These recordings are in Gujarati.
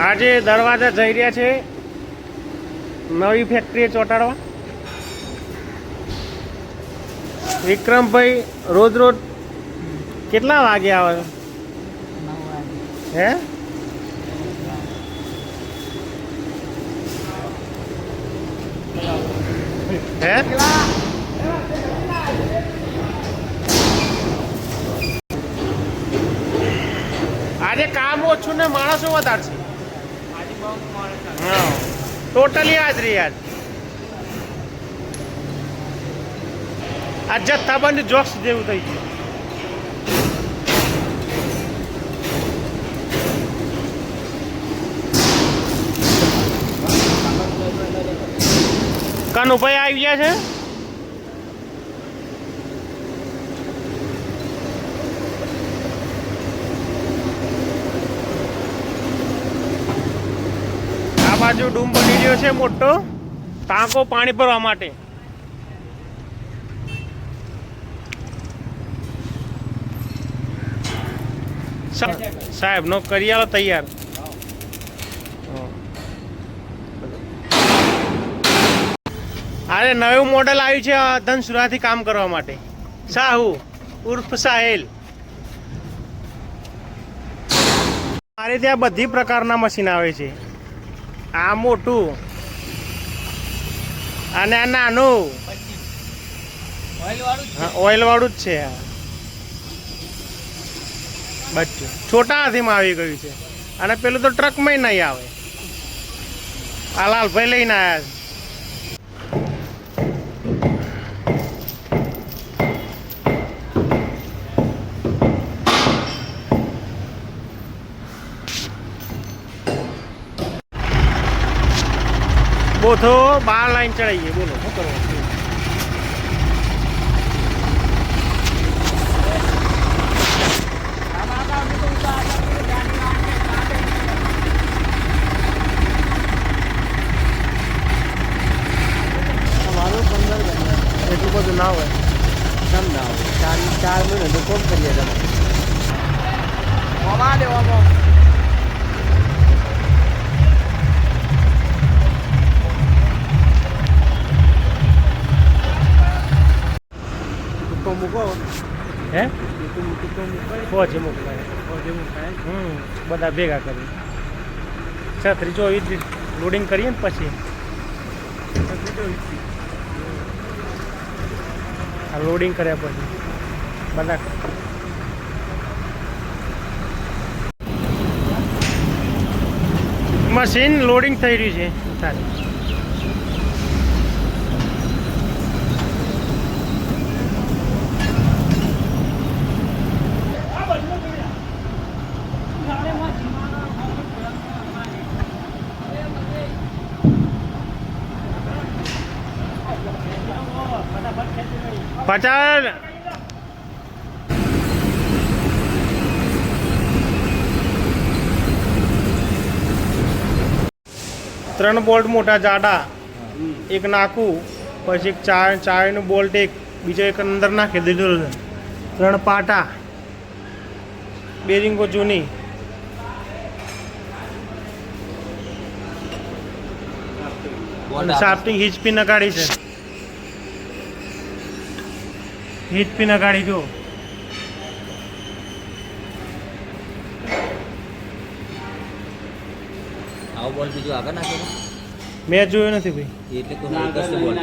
આજે દરવાજા જઈ રહ્યા છે નવી ફેક્ટરી ચોટાડવા. વિક્રમભાઈ રોજ રોજ કેટલા વાગે આવે? 9 વાગે. હે? હે? આજે કામ ઓછું ને માણસો વધારે છે. હા, ટોટલી હાજરી આજ. આ જથ્થાબંધ જોક્સ જેવું થઈ ગયું. કનુભાઈ આવી ગયા છે. આ બાજુ ડૂમ બની રહ્યો છે મોટો ટાંકો પાણી ભરવા માટે. સાહેબ નો કરિયાલો તૈયાર. અરે નવું મોડેલ આવ્યું છે ધનસુરાથી કામ કરવા માટે. સાહુ ઉર્ફ સાહેલ. મારે ત્યાં બધી પ્રકારના મશીન આવે છે. આ મોટું અને આ નાનું ઓઇલ વાળું જ છે. બચ્ચું છોટા હાથીમાં આવી ગયું છે. અને પેલું તો ટ્રકમાં નહીં આવે. આ લાલભાઈ લઈને આવ્યા છે. બોથો 12 લાઈન ચડાવીએ. બોલો શું કરવાનું? અમારું 15 ગણ્યા. એટલું બધું ના હોય. કેમ ના હોય? 4 મહિને તો કોમ કરીએ તમે. ઓમાં દેવામાં મૂકો. હે? ફોજી મોકલાય. મુકાય. બધા ભેગા કરી 36-24 લોડિંગ કરીએ ને પછી આ લોડિંગ કર્યા પછી બધા મશીન લોડિંગ થઈ રહ્યું છે. સારું. પાછળ 3 બોલ્ટ મોટા જાડા, એક નાખું, પછી એક ચાવીનું બોલ્ટ, એક બીજો એક અંદર નાખી દીધો છે. 3 પાટા, બેરિંગો જૂની. શાફ્ટિંગ હિચપી નગાડી છે. હિચપી નગાડી જો. આવો બોલ બીજો આગળ નાખેલો મેં જોયું નથી ભાઈ. એટલે કોઈ એક જ બોલ.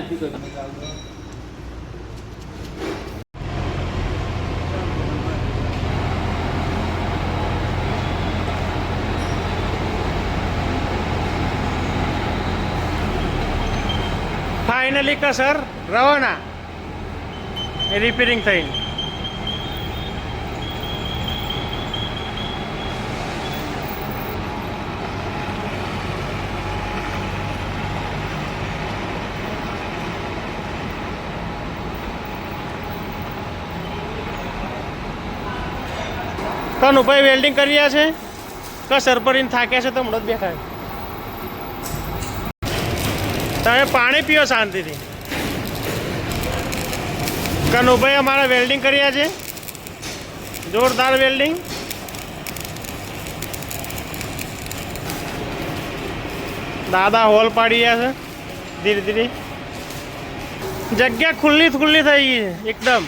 ફાઇનલી કસર રવાના રિપેરિંગ થઈને. કનુભાઈ વેલ્ડિંગ કરી રહ્યા છે. કસર પડીને થાક્યા છે તો હમણાં જ બેઠા. તમે પાણી પીઓ શાંતિથી. કનુભાઈ અમારા વેલ્ડિંગ કર્યા છે, જોરદાર વેલ્ડિંગ. દાદા હોલ પાડી રહ્યા છે ધીરે ધીરે. જગ્યા ખુલ્લી ખુલ્લી થઈ ગઈ છે એકદમ.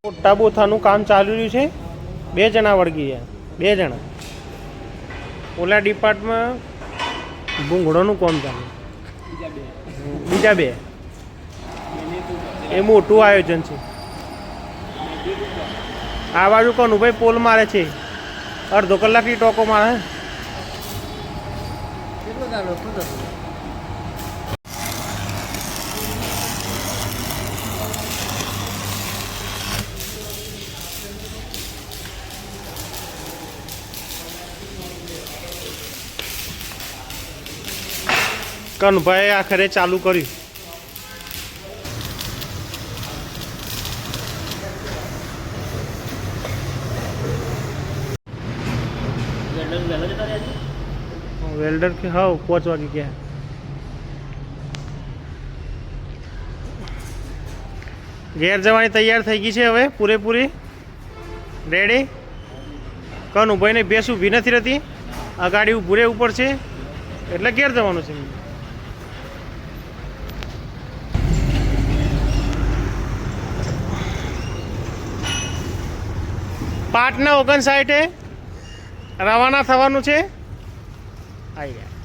મોટા બોથાનું કામ ચાલી રહ્યું છે. 2 જણા વળગી ગયા, 2 જણા. ઓલા ડિપાર્ટમાં ભૂંગળોનું કામ ચાલે, બીજા 2. એ મોટું આયોજન છે. આ બાજુ કોનું ભાઈ પોલ મારે છે, અડધો કલાકની ટોકો મારે. કેટલો દાડો ખુદ હતો? કનુભાઈ આખરે ચાલુ કર્યું. વેલ્ડર કે હા 5 વાગે ગયા. ઘેર જવાની તૈયાર થઈ ગઈ છે હવે પૂરેપૂરી રેડી. કનુભાઈને ભેંસ ઊભી નથી રહેતી, આ ગાડી ઊભું રહેવું પડશે એટલે ઘેર જવાનું છે. પાટના 59 રવાના થવાનું છે. આવી ગયા.